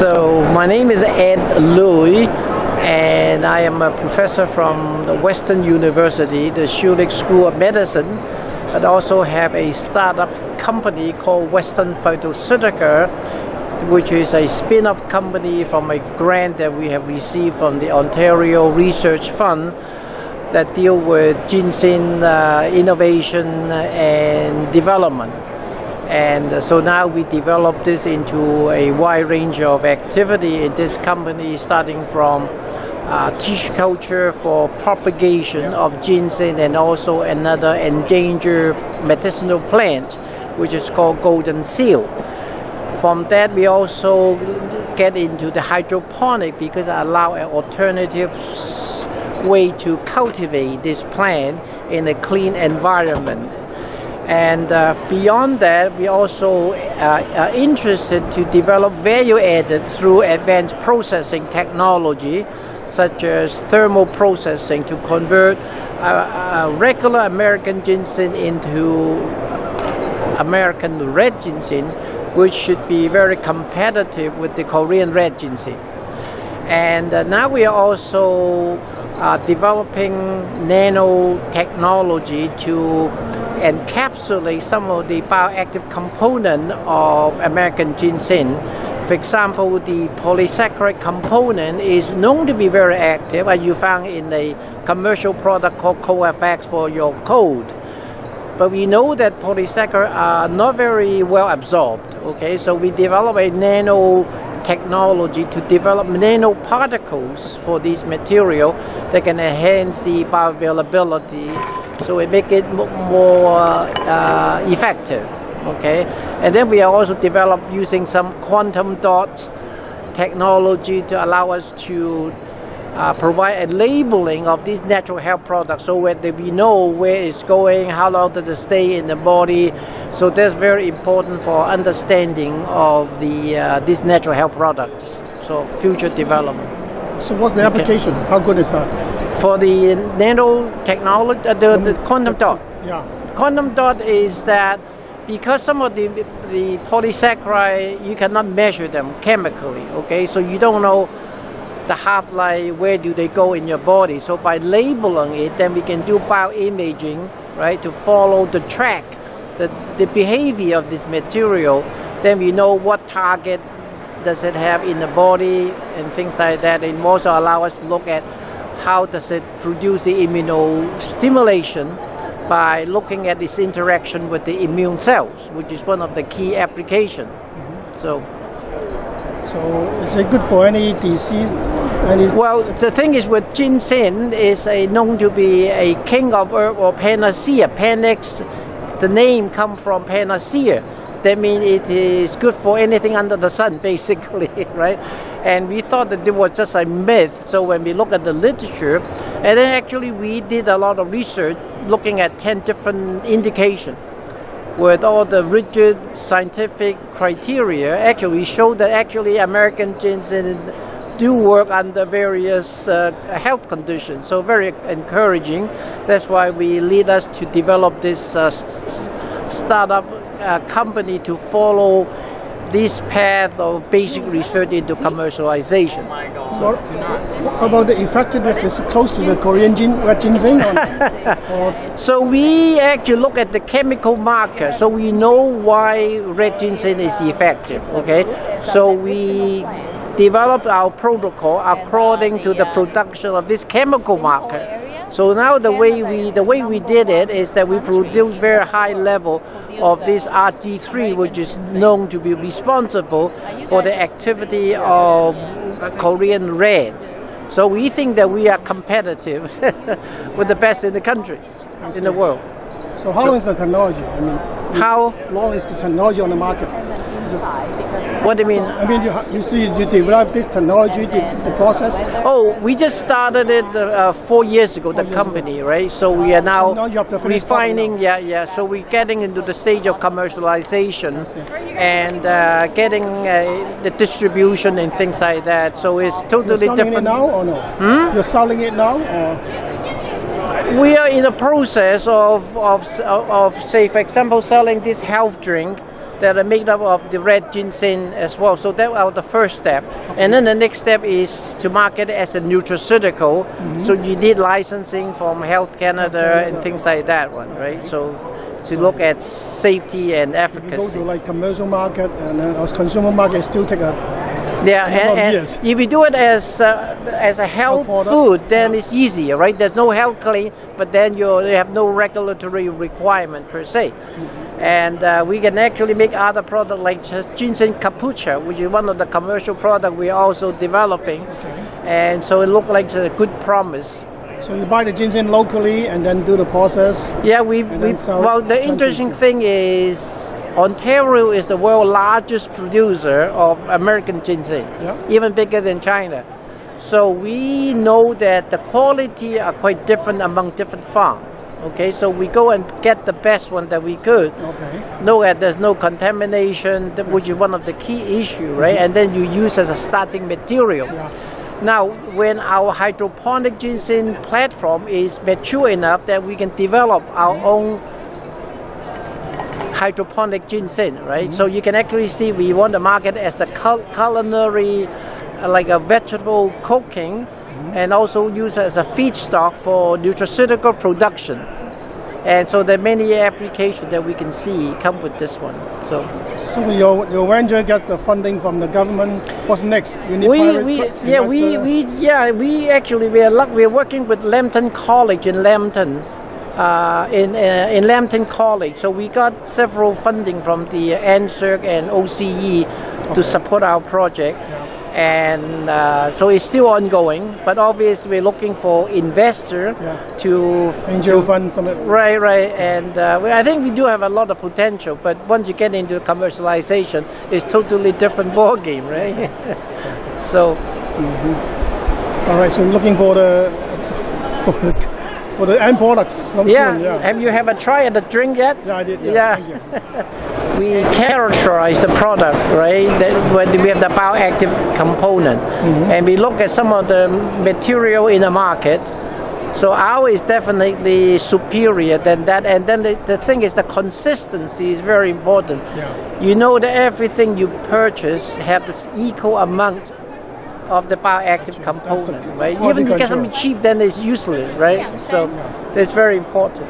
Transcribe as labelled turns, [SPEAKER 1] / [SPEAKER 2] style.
[SPEAKER 1] So my name is Ed Louis, and I am a professor from the Western University, the Schulich School of Medicine, but also have a startup company called Western Phytoceutica, which is a spin-off company from a grant that we have received from the Ontario Research Fund that deal with ginseng innovation and development. And so now we develop this into a wide range of activity in this company, starting from tissue culture for propagation of ginseng and also another endangered medicinal plant, which is called golden seal. From that, we also get into the hydroponic because it allows an alternative way to cultivate this plant in a clean environment. And beyond that, we also are interested to develop value added through advanced processing technology, such as thermal processing, to convert regular American ginseng into American red ginseng, which should be very competitive with the Korean red ginseng. And now we are also developing nanotechnology to encapsulate some of the bioactive component of American ginseng. For example, the polysaccharide component is known to be very active, as you found in a commercial product called CoFX for your cold. But we know that polysaccharides are not very well absorbed. Okay, so we develop a nanotechnology to develop nanoparticles for this material that can enhance the bioavailability, so it make it more effective. Okay, and then we are also develop using some quantum dot technology to allow us to provide a labeling of these natural health products, so that we know where it's going, how long does it stay in the body. So that's very important for understanding of these natural health products. So future development.
[SPEAKER 2] So what's the application? How good is that?
[SPEAKER 1] For the nanotechnology, the quantum dot.
[SPEAKER 2] Yeah.
[SPEAKER 1] Quantum dot is that because some of the polysaccharide, you cannot measure them chemically. Okay, so you don't know the half-life, where do they go in your body. So by labeling it, then we can do bioimaging, right, to follow the track, the behavior of this material. Then we know what target does it have in the body and things like that. It also allow us to look at how does it produce the immunostimulation by looking at its interaction with the immune cells, which is one of the key applications. So is it good for any disease? Well, the thing is with ginseng is known to be a king of herb or panacea. Panax, the name comes from panacea. That means it is good for anything under the sun, basically, right? And we thought that it was just a myth. So when we look at the literature, and then actually we did a lot of research looking at 10 different indications. With all the rigid scientific criteria, actually we showed that actually American ginseng do work under various health conditions. So very encouraging. That's why we lead us to develop this startup company to follow this path of basic research into commercialization.
[SPEAKER 2] How about the effectiveness? Is it close to the Korean red ginseng?
[SPEAKER 1] So we actually look at the chemical marker, so we know why red ginseng is effective. Okay, so we develop our protocol according to the production of this chemical marker. So now the way we did it is that we produce very high level of this RG3, which is known to be responsible for the activity of Korean red. So we think that we are competitive with the best in the country, in the world.
[SPEAKER 2] So how long is the technology? I mean,
[SPEAKER 1] how
[SPEAKER 2] long is the technology on the market?
[SPEAKER 1] What do you mean?
[SPEAKER 2] So, I mean, you developed this technology, the process?
[SPEAKER 1] Oh, we just started it 4 years ago, the company, right? So we are now refining, so we're getting into the stage of commercialization and getting the distribution and things like that. So it's totally different.
[SPEAKER 2] You're selling it now or no? You're selling it now or?
[SPEAKER 1] We are in the process of say, for example, selling this health drink that are made up of the red ginseng as well. So that was the first step. And then the next step is to market it as a nutraceutical. So you need licensing from Health Canada and things like that one, right? So to look at safety and efficacy.
[SPEAKER 2] Go to like commercial market and as consumer market still take a
[SPEAKER 1] and if you do it as a health food, then it's easier, right? There's no health claim, but then you have no regulatory requirement per se. And we can actually make other products like ginseng kombucha, which is one of the commercial products we're also developing. And so it looks like a good promise.
[SPEAKER 2] So you buy the ginseng locally and then do the process?
[SPEAKER 1] Yeah, well, the interesting thing is Ontario is the world's largest producer of American ginseng, even bigger than China. So we know that the quality are quite different among different farms. Okay, so we go and get the best one that we could. Know that there's no contamination, which is one of the key issues, right? And then you use as a starting material. Now, when our hydroponic ginseng platform is mature enough that we can develop our own hydroponic ginseng, right? So you can actually see we want to market as a culinary, like a vegetable cooking, and also use as a feedstock for nutraceutical production. And so there are many applications that we can see come with this one. So
[SPEAKER 2] your venture gets the funding from the government. What's next?
[SPEAKER 1] We actually we're working with Lambton College in Lambton. In Lambton College, so we got several funding from the NSERC and OCE to support our project. And so it's still ongoing, but obviously we're looking for investor to
[SPEAKER 2] angel fund something.
[SPEAKER 1] Right, and I think we do have a lot of potential. But once you get into commercialization, it's totally different ball game, right? So,
[SPEAKER 2] all right. So looking for the end products. Soon,
[SPEAKER 1] Have you ever tried the drink yet?
[SPEAKER 2] Yeah, I did.
[SPEAKER 1] We characterize the product, right? When we have the bioactive component, and we look at some of the material in the market. So ours is definitely superior than that. And then the thing is, the consistency is very important. You know that everything you purchase have this equal amount of the bioactive component, right? Even if you get something cheap, then it's useless, right? So it's very important.